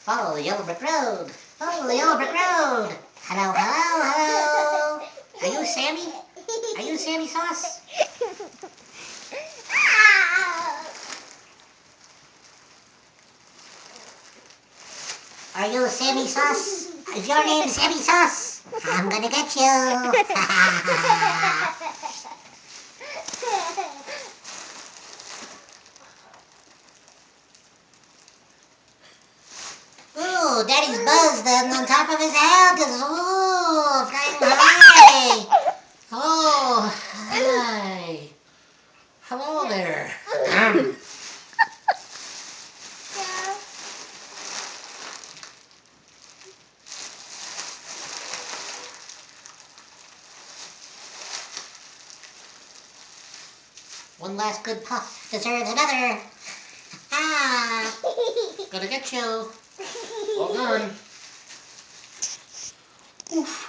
Follow the yellow brick road. Follow the yellow brick road. Hello, hello, hello. Are you Sammy? Are you Sammy Sauce? Are you Sammy Sauce? Is your name Sammy Sauce? I'm gonna get you. Ooh, Daddy's buzzed on top of his head. Ooh, flying high. Oh, hi. Hello there. One last good puff deserves another. Ah, gonna get you. Well done. Oof.